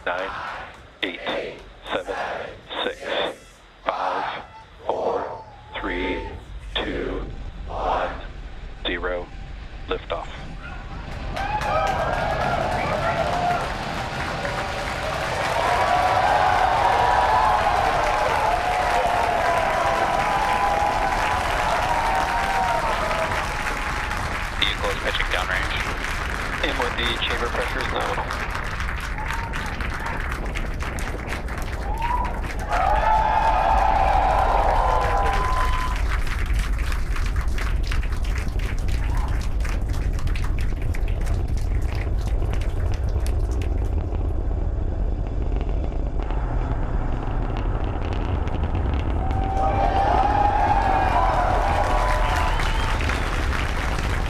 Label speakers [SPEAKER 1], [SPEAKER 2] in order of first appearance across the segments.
[SPEAKER 1] 9, 8, 7, 6, 5, 4, 3, 2, 1, 0. Liftoff.
[SPEAKER 2] Vehicle is pitching downrange.
[SPEAKER 1] MOD chamber pressure is nominal.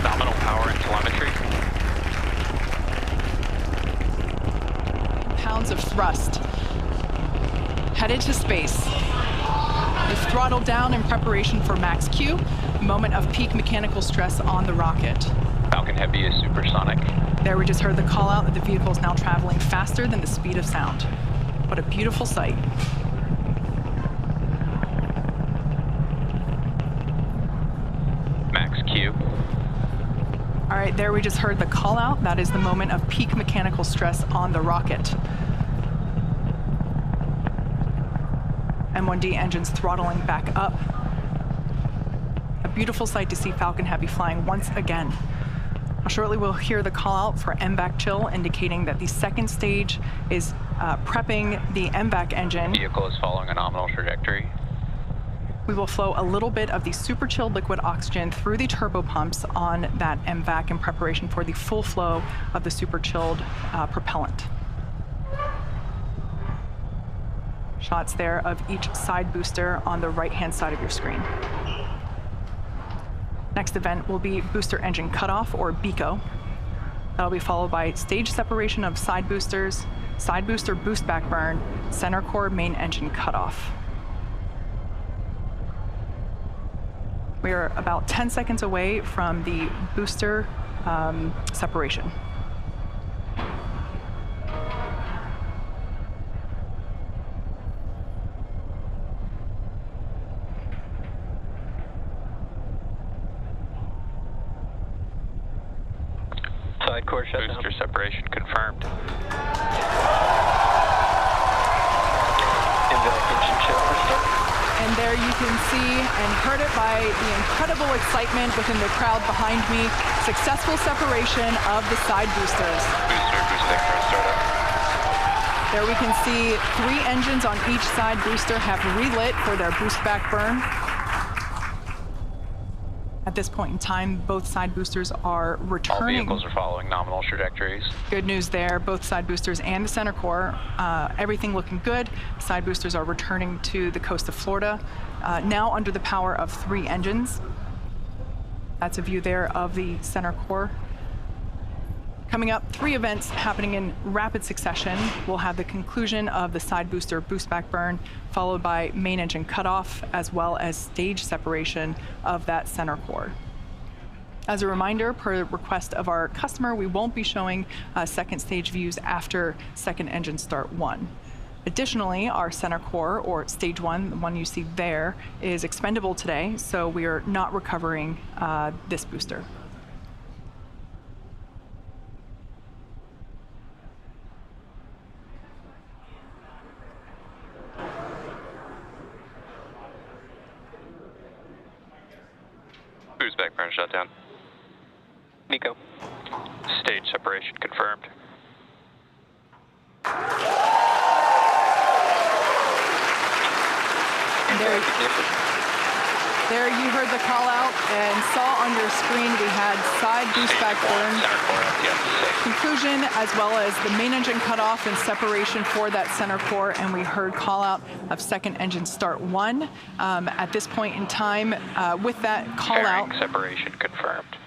[SPEAKER 2] Nominal power and telemetry.
[SPEAKER 3] Pounds of thrust. Headed to space. We've throttled down in preparation for max Q, moment of peak mechanical stress on the rocket.
[SPEAKER 2] Falcon Heavy is supersonic.
[SPEAKER 3] There we just heard the call out that the vehicle is now traveling faster than the speed of sound. What a beautiful sight.
[SPEAKER 2] Max Q.
[SPEAKER 3] All right, there we just heard the call out. That is the moment of peak mechanical stress on the rocket. M1D engines throttling back up. A beautiful sight to see Falcon Heavy flying once again. Shortly we'll hear the call out for MVAC chill, indicating that the second stage is prepping the MVAC engine.
[SPEAKER 2] Vehicle is following a nominal trajectory.
[SPEAKER 3] We will flow a little bit of the super chilled liquid oxygen through the turbo pumps on that MVAC in preparation for the full flow of the super chilled propellant. Shots there of each side booster on the right-hand side of your screen. Next event will be booster engine cutoff, or BECO. That'll be followed by stage separation of side boosters, side booster boost back burn, center core main engine cutoff. We are about 10 seconds away from the booster separation.
[SPEAKER 1] Side core shutdown.
[SPEAKER 2] Booster separation confirmed.
[SPEAKER 1] MVAC engine chill for start.
[SPEAKER 3] And there you can see and heard it by the incredible excitement within the crowd behind me. Successful separation of the side boosters.
[SPEAKER 2] Booster boosting for startup.
[SPEAKER 3] There we can see 3 engines on each side booster have relit for their boost back burn. At this point in time, both side boosters are returning.
[SPEAKER 2] All vehicles are following nominal trajectories.
[SPEAKER 3] Good news there, both side boosters and the center core, everything looking good. Side boosters are returning to the coast of Florida, now under the power of 3 engines. That's a view there of the center core. Coming up, 3 events happening in rapid succession. We'll have the conclusion of the side booster boost back burn, followed by main engine cutoff, as well as stage separation of that center core. As a reminder, per request of our customer, we won't be showing second stage views after second engine start 1. Additionally, our center core, or stage 1, the one you see there, is expendable today, so we are not recovering this booster.
[SPEAKER 2] Boost back burn shutdown.
[SPEAKER 1] MECO.
[SPEAKER 2] Stage separation confirmed.
[SPEAKER 3] And there you heard the call out and saw on your screen we had side boost back burn
[SPEAKER 2] Center core, yes, safe.
[SPEAKER 3] conclusion, as well as the main engine cutoff and separation for that center core, and we heard call out of second engine start 1. At this point in time, with that call out,
[SPEAKER 2] Fairing separation confirmed.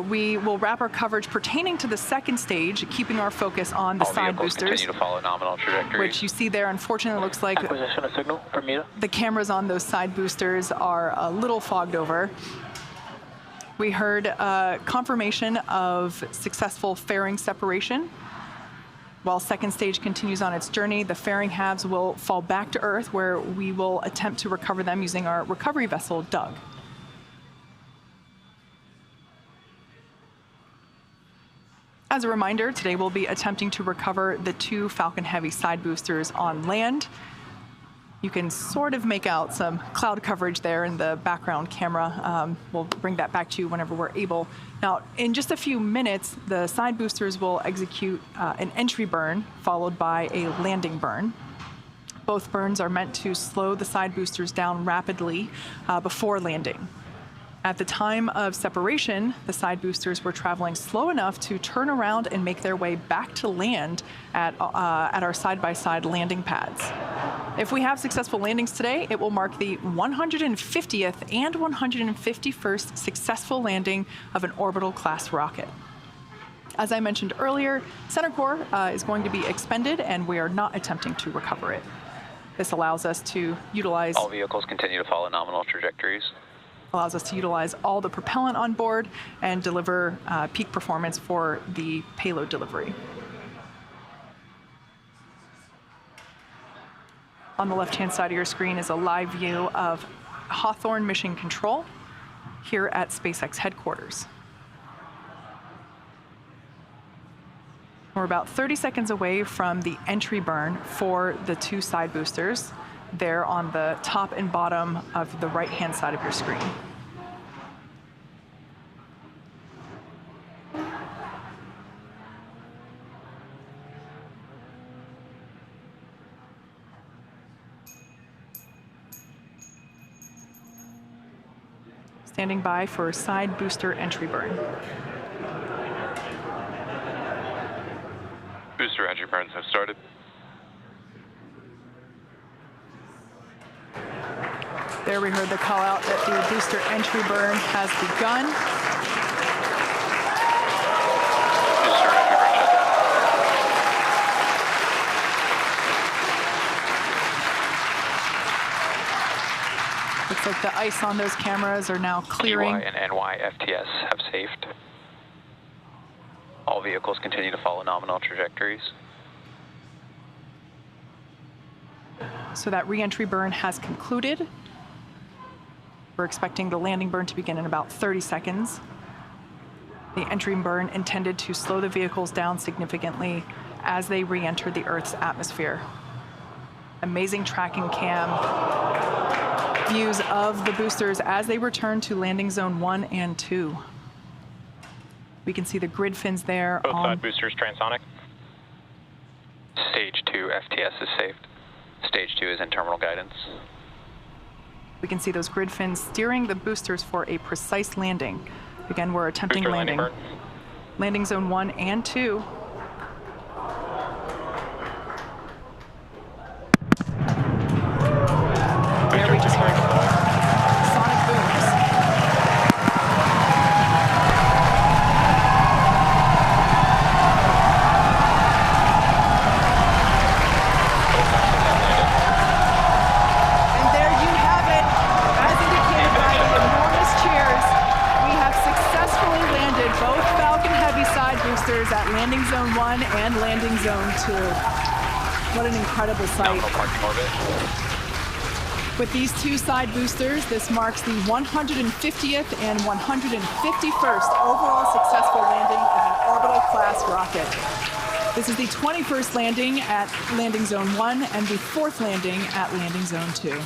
[SPEAKER 3] we will wrap our coverage pertaining to the second stage, keeping our focus on the
[SPEAKER 2] All
[SPEAKER 3] side
[SPEAKER 2] vehicles
[SPEAKER 3] boosters,
[SPEAKER 2] continue to follow nominal trajectories.
[SPEAKER 3] which you see there. Unfortunately, it looks like
[SPEAKER 1] Acquisition of signal, Bermuda.
[SPEAKER 3] the cameras on those side boosters are a little fogged over. We heard confirmation of successful fairing separation. While second stage continues on its journey, the fairing halves will fall back to Earth, where we will attempt to recover them using our recovery vessel, Doug. As a reminder, today we'll be attempting to recover the 2 Falcon Heavy side boosters on land. You can sort of make out some cloud coverage there in the background camera. We'll bring that back to you whenever we're able. Now, in just a few minutes, the side boosters will execute an entry burn followed by a landing burn. Both burns are meant to slow the side boosters down rapidly before landing. At the time of separation, the side boosters were traveling slow enough to turn around and make their way back to land at our side-by-side landing pads. If we have successful landings today, it will mark the 150th and 151st successful landing of an orbital-class rocket. As I mentioned earlier, center core is going to be expended, and we are not attempting to recover it. This allows us to utilize...
[SPEAKER 2] All vehicles continue to follow nominal trajectories.
[SPEAKER 3] Allows us to utilize all the propellant on board and deliver peak performance for the payload delivery. On the left-hand side of your screen is a live view of Hawthorne Mission Control here at SpaceX headquarters. We're about 30 seconds away from the entry burn for the 2 side boosters. There on the top and bottom of the right-hand side of your screen. Standing by for side booster entry burn.
[SPEAKER 2] Booster entry burns have started.
[SPEAKER 3] There we heard the call out that the booster entry burn has begun.
[SPEAKER 2] Booster entry burn shut down.
[SPEAKER 3] Looks like the ice on those cameras are now clearing.
[SPEAKER 2] TY and NY FTS have safed. All vehicles continue to follow nominal trajectories.
[SPEAKER 3] So that re-entry burn has concluded. We're expecting the landing burn to begin in about 30 seconds. The entry burn intended to slow the vehicles down significantly as they re-enter the Earth's atmosphere. Amazing tracking cam views of the boosters as they return to landing zone 1 and 2. We can see the grid fins there.
[SPEAKER 4] Both side boosters transonic.
[SPEAKER 2] Stage 2 FTS is saved. Stage 2 is in terminal guidance.
[SPEAKER 3] We can see those grid fins steering the boosters for a precise landing. Again, we're attempting
[SPEAKER 4] Booster
[SPEAKER 3] landing. Landing zone 1 and 2. There we just heard sonic booms. And there you have it. As indicated by the enormous cheers, we have successfully landed both Falcon Heavy side boosters at landing zone 1 and landing zone 2. What an incredible sight.
[SPEAKER 2] Nominal parking orbit.
[SPEAKER 3] With these 2 side boosters, this marks the 150th and 151st overall successful landing of an orbital-class rocket. This is the 21st landing at landing zone 1 and the 4th landing at landing zone 2.